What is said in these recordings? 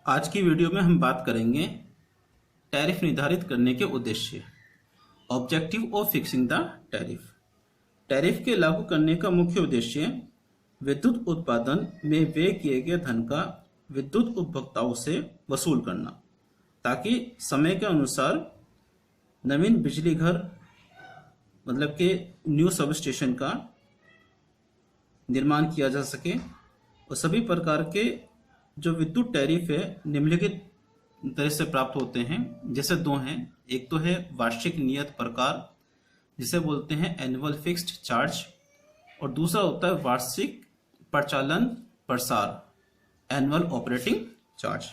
आज की वीडियो में हम बात करेंगे टैरिफ निर्धारित करने के उद्देश्य। Objective of fixing the tariff. Tariff के लागू करने का मुख्य उद्देश्य विद्युत उत्पादन में व्यय किए गए धन का विद्युत उपभोक्ताओं से वसूल करना, ताकि समय के अनुसार नवीन बिजली घर मतलब के न्यू सब स्टेशन का निर्माण किया जा सके और सभी प्रकार के जो विद्युत टैरिफ है निम्नलिखित तरह से प्राप्त होते हैं। जैसे दो हैं, एक तो है वार्षिक नियत प्रकार जिसे बोलते हैं एनुअल फिक्स्ड चार्ज, और दूसरा होता है वार्षिक प्रचालन प्रसार एनुअल ऑपरेटिंग चार्ज।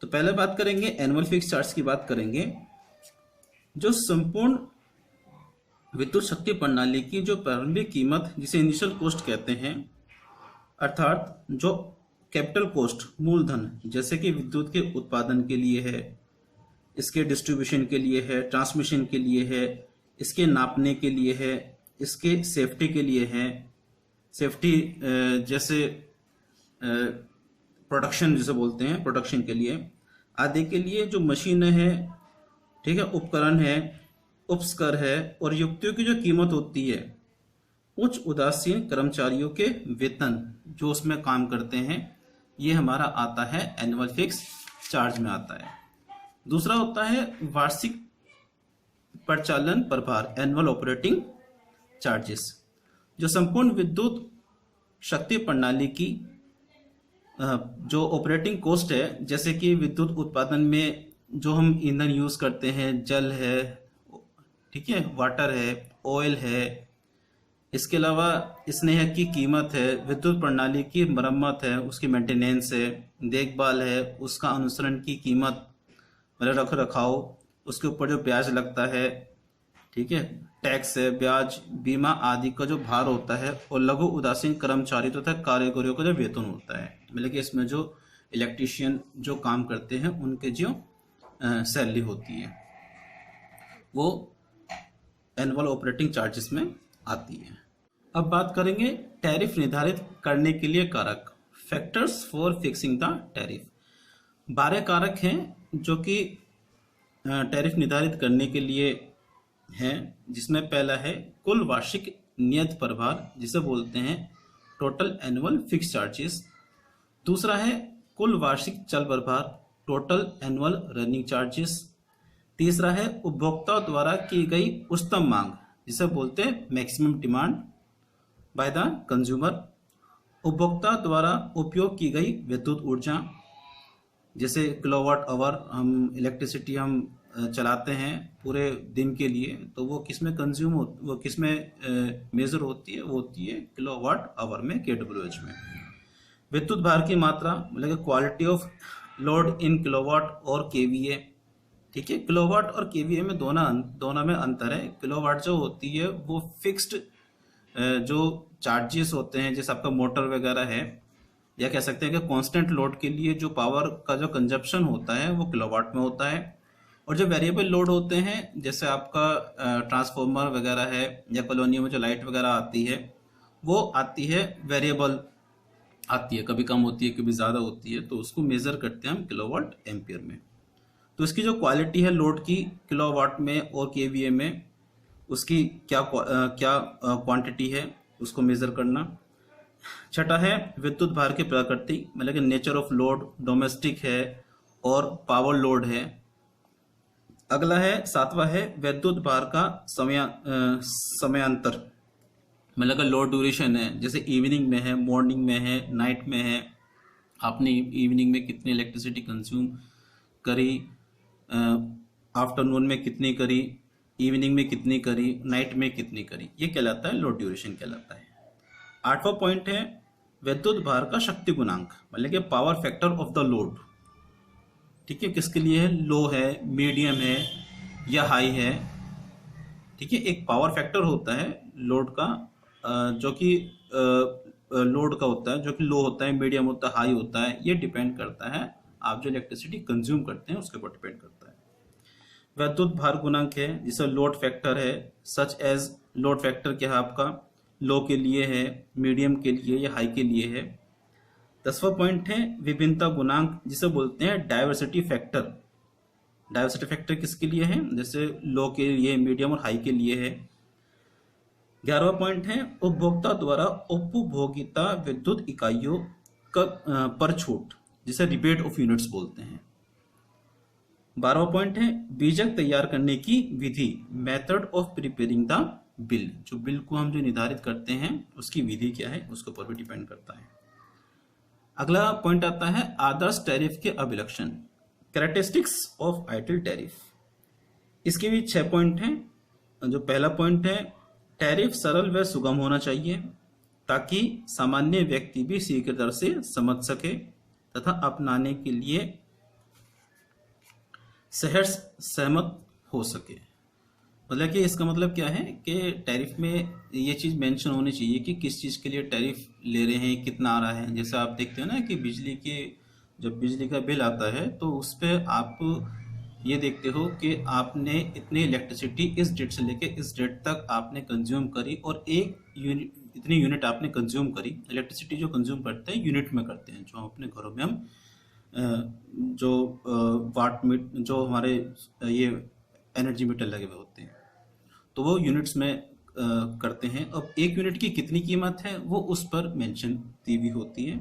तो पहले बात करेंगे एनुअल फिक्स्ड चार्ज की बात करेंगे। जो संपूर्ण विद्युत शक्ति प्रणाली की जो प्रारंभिक कीमत जिसे इनिशियल कॉस्ट कहते हैं, अर्थात जो कैपिटल कॉस्ट मूलधन जैसे कि विद्युत के उत्पादन के लिए है, इसके डिस्ट्रीब्यूशन के लिए है, ट्रांसमिशन के लिए है, इसके नापने के लिए है, इसके सेफ्टी के लिए है, सेफ्टी जैसे प्रोडक्शन जिसे बोलते हैं प्रोडक्शन के लिए आदि के लिए जो मशीनें हैं, ठीक है, उपकरण है, उपस्कर है और युक्तियों की जो कीमत होती है, उच्च उदासीन कर्मचारियों के वेतन जो उसमें काम करते हैं, ये हमारा आता है एनुअल फिक्स चार्ज में आता है। दूसरा होता है वार्षिक प्रचालन प्रभार एनुअल ऑपरेटिंग चार्जेस। जो संपूर्ण विद्युत शक्ति प्रणाली की जो ऑपरेटिंग कॉस्ट है, जैसे कि विद्युत उत्पादन में जो हम ईंधन यूज करते हैं, जल है, ठीक है, वाटर है, ऑयल है, इसके अलावा स्नेह की कीमत है, विद्युत प्रणाली की मरम्मत है, उसकी मेंटेनेंस है, देखभाल है, उसका अनुसरण की कीमत मतलब रख रखाव, उसके ऊपर जो ब्याज लगता है, ठीक है, टैक्स है, ब्याज, बीमा आदि का जो भार होता है, और लघु उदासीन कर्मचारी तथा कारीगरों का जो वेतन होता है, मतलब कि इसमें जो इलेक्ट्रीशियन जो काम करते हैं उनके जो सैलरी होती है, वो एनुअल ऑपरेटिंग चार्जेस में आती है। अब बात करेंगे टैरिफ निर्धारित करने के लिए कारक, factors for fixing the tariff. 12 कारक हैं जो कि टैरिफ निर्धारित करने के लिए हैं, जिसमें पहला है कुल वार्षिक नियत प्रभार जिसे बोलते हैं टोटल एनुअल फिक्स चार्जेस। दूसरा है कुल वार्षिक चल प्रभार टोटल एनुअल रनिंग चार्जेस। तीसरा है उपभोक्ता द्वारा की गई उच्चतम मांग जिसे बोलते हैं maximum demand by the consumer. उपभोक्ता द्वारा उपयोग की गई विद्युत ऊर्जा, जैसे किलोवाट आवर, हम इलेक्ट्रिसिटी हम चलाते हैं पूरे दिन के लिए, तो वो किसमें कंज्यूम वो किसमें मेजर होती है, वो होती है किलोवाट आवर में, KWH में। विद्युत भार की मात्रा मतलब quality of load in kilowatt और KVA, ठीक है। किलोवाट और केवीए में दोनों में अंतर है। किलोवाट जो होती है वो फिक्स्ड जो चार्जेस होते हैं, जैसे आपका मोटर वगैरह है, या कह सकते हैं कि कांस्टेंट लोड के लिए जो पावर का जो कंजप्शन होता है वो किलोवाट में होता है। और जो वेरिएबल लोड होते हैं, जैसे आपका ट्रांसफॉर्मर वगैरह है या कॉलोनियों में जो लाइट वगैरह आती है, वो आती है वेरिएबल आती है, कभी कम होती है कभी ज़्यादा होती है, तो उसको मेजर करते हैं हम किलोवाट एम्पियर में। तो इसकी जो क्वालिटी है लोड की किलोवाट में और केवीए में, उसकी क्या क्वांटिटी है उसको मेजर करना। छठा है विद्युत भार की प्रकृति, मतलब कि नेचर ऑफ लोड, डोमेस्टिक है और पावर लोड है। अगला है सातवां है विद्युत भार का समयांतर, मतलब कि लोड ड्यूरेशन है, जैसे इवनिंग में है, मॉर्निंग में है, नाइट में है, आपने इवनिंग में कितनी इलेक्ट्रिसिटी कंज्यूम करी, आफ्टरनून में कितनी करी, इवनिंग में कितनी करी, नाइट में कितनी करी, ये कहलाता है लोड ड्यूरेशन कहलाता है। 8वां पॉइंट है विद्युत भार का शक्ति गुणांक, मतलब कि power factor of the load, ठीक है, किसके लिए है, लो है, मीडियम है या हाई है, ठीक है। एक पावर फैक्टर होता है लोड का जो कि लोड का होता है, जो कि लो होता है, मीडियम होता है, हाई होता है, ये डिपेंड करता है आप जो इलेक्ट्रिसिटी कंज्यूम करते हैं उसके ऊपर डिपेंड करता है। विद्युत भार गुणांक है जिसे लोड फैक्टर है, सच एज लोड फैक्टर क्या है आपका, लो के लिए है, मीडियम के लिए या हाई के लिए है, 10वां पॉइंट है विभिन्नता गुणांक, जिसे बोलते हैं डाइवर्सिटी फैक्टर। डाइवर्सिटी फैक्टर किसके लिए है? जैसे लो के लिए, मीडियम और हाई के लिए है। 11वां पॉइंट है उपभोक्ता द्वारा उपभोगिता विद्युत इकाइयों पर छूट, जिसे रिबेट ऑफ यूनिट्स बोलते हैं। 12वां पॉइंट है बीजक तैयार करने की विधि, method of preparing the bill. जो बिल को हम जो निर्धारित करते हैं उसकी विधि क्या है उसके ऊपर भी डिपेंड करता है। अगला पॉइंट आता है आदर्श टैरिफ के अभिलक्षण, कैरेक्टरिस्टिक्स ऑफ आइडियल टैरिफ। इसके भी 6 पॉइंट हैं। जो पहला पॉइंट है टैरिफ सरल व सुगम होना चाहिए ताकि सामान्य व्यक्ति भी शीघ्रता से समझ सके तथा अपनाने के लिए सहर्ष सहमत हो सके। मतलब कि इसका मतलब क्या है कि टैरिफ में ये चीज़ मेंशन होनी चाहिए कि किस चीज़ के लिए टैरिफ ले रहे हैं, कितना आ रहा है। जैसे आप देखते हो ना कि बिजली के जब बिजली का बिल आता है तो उस पर आप ये देखते हो कि आपने इतनी इलेक्ट्रिसिटी इस डेट से लेके इस डेट तक आपने कंज्यूम करी और एक यूनिट इतनी यूनिट आपने कंज्यूम करी। इलेक्ट्रिसिटी जो कंज्यूम करते हैं यूनिट में करते हैं, जो अपने घरों में हम जो वाट मीट जो हमारे ये एनर्जी मीटर लगे हुए होते हैं तो वो यूनिट्स में करते हैं। अब एक यूनिट की कितनी कीमत है वो उस पर मेंशन दी हुई होती है,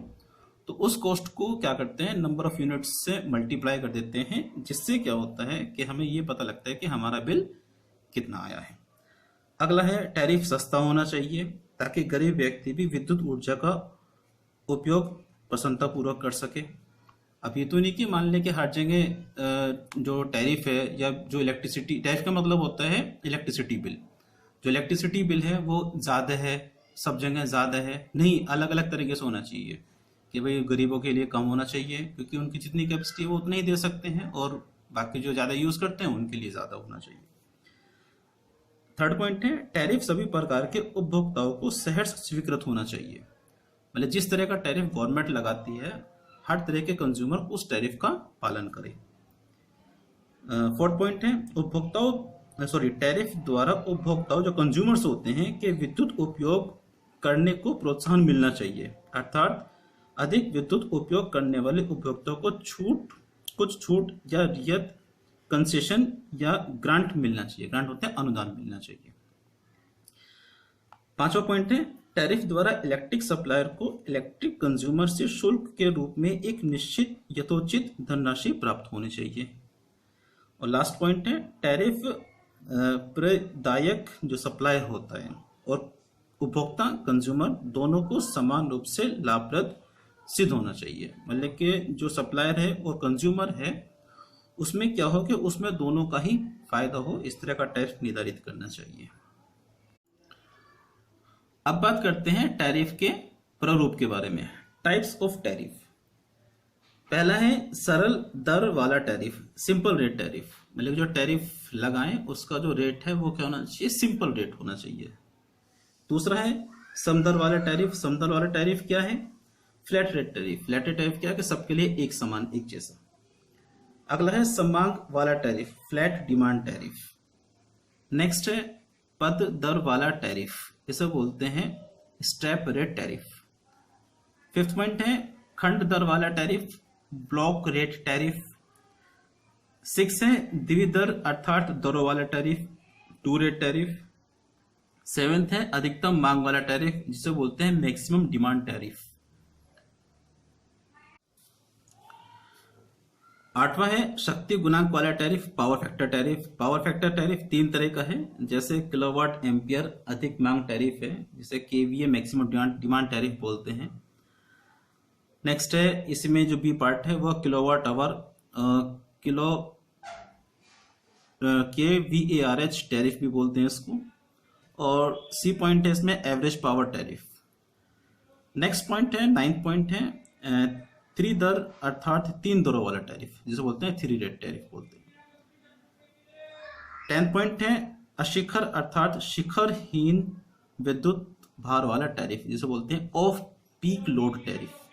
तो उस कॉस्ट को क्या करते हैं नंबर ऑफ यूनिट्स से मल्टीप्लाई कर देते हैं, जिससे क्या होता है कि हमें ये पता लगता है कि हमारा बिल कितना आया है। अगला है टैरिफ सस्ता होना चाहिए ताकि गरीब व्यक्ति भी विद्युत ऊर्जा का उपयोग प्रसन्नतापूर्वक कर सके। अब ये तो नहीं कि मान लें कि हर जगह जो टैरिफ है या जो इलेक्ट्रिसिटी, टैरिफ का मतलब होता है इलेक्ट्रिसिटी बिल, जो इलेक्ट्रिसिटी बिल है वो ज़्यादा है, सब जगह ज़्यादा है, नहीं, अलग अलग तरीके से होना चाहिए कि भाई गरीबों के लिए कम होना चाहिए क्योंकि उनकी जितनी कैपेसिटी है वो उतना ही दे सकते हैं, और बाकी जो ज़्यादा यूज़ करते हैं उनके लिए ज़्यादा होना चाहिए। थर्ड पॉइंट है टैरिफ सभी प्रकार के उपभोक्ताओं को सहर्ष स्वीकृत होना चाहिए। मतलब जिस तरह का टैरिफ गवर्नमेंट लगाती है हर तरह के कंज्यूमर उस टैरिफ का पालन करें। फोर्थ पॉइंट है टैरिफ द्वारा उपभोक्ताओं जो कंज्यूमर्स होते हैं कि विद्युत उपयोग करने को प्रोत्साहन मिलना चाहिए, अर्थात अधिक विद्युत उपयोग करने वाले उपभोक्ताओं को कुछ छूट या रियायत, कंसेशन या ग्रांट मिलना चाहिए। ग्रांट होता है अनुदान मिलना चाहिए। 5वां पॉइंट है टैरिफ द्वारा इलेक्ट्रिक सप्लायर को इलेक्ट्रिक कंज्यूमर से शुल्क के रूप में एक निश्चित यथोचित धनराशि प्राप्त होनी चाहिए। और लास्ट पॉइंट है टैरिफ प्रदायक जो सप्लायर होता है और उपभोक्ता कंज्यूमर दोनों को समान रूप से लाभप्रद सिद्ध होना चाहिए। मतलब कि जो सप्लायर है और कंज्यूमर है उसमें क्या हो कि उसमें दोनों का ही फायदा हो, इस तरह का टैरिफ निर्धारित करना चाहिए। अब बात करते हैं टैरिफ के प्रारूप के बारे में, टाइप्स ऑफ टैरिफ। पहला है सरल दर वाला टैरिफ, सिंपल रेट टैरिफ। मतलब जो टैरिफ लगाएं उसका जो रेट है वो क्या होना चाहिए, सिंपल रेट होना चाहिए। दूसरा है समदर वाला टैरिफ। समदर वाला टैरिफ क्या है, flat rate tariff. Flat rate tariff क्या है कि सबके लिए एक समान, एक जैसा। अगला है समांग वाला tariff, flat demand tariff. Next है पद दर वाला टैरिफ, इसे बोलते हैं step rate tariff. Fifth point है खंड दर वाला टैरिफ, ब्लॉक रेट टैरिफ। 6 है द्विदर अर्थात दरों वाला टैरिफ, 2 रेट टैरिफ। 7th है अधिकतम मांग वाला टैरिफ, जिसे बोलते हैं मैक्सिमम डिमांड टैरिफ। 8वां है शक्ति गुणांक वाला tariff, power factor tariff. Power factor tariff 3 तरह का है, जैसे किलोवाट एम्पियर अधिक मांग टैरिफ है, जिसे केवीए मैक्सिमम डिमांड टैरिफ बोलते हैं। नेक्स्ट है इसमें जो बी पार्ट है वह kilowatt hour kilo KVARH tariff भी बोलते हैं इसको। और सी पॉइंट है इसमें average power tariff. Next point है 9th पॉइंट है 3 दर अर्थात 3 दरों वाला टैरिफ, जिसे बोलते हैं 3 रेट टैरिफ बोलते हैं। 10th पॉइंट है अशिखर अर्थात शिखरहीन विद्युत भार वाला टैरिफ, जिसे बोलते हैं off peak load tariff.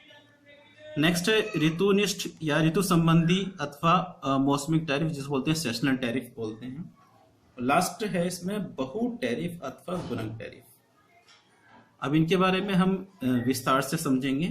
Next है ऋतुनिष्ठ या ऋतु संबंधी अथवा मौसमिक टैरिफ, जिसे बोलते हैं सेशनल टैरिफ बोलते हैं। लास्ट है इसमें बहु टैरिफ अथवा गुणक टैरिफ। अब इनके बारे में हम विस्तार से समझेंगे।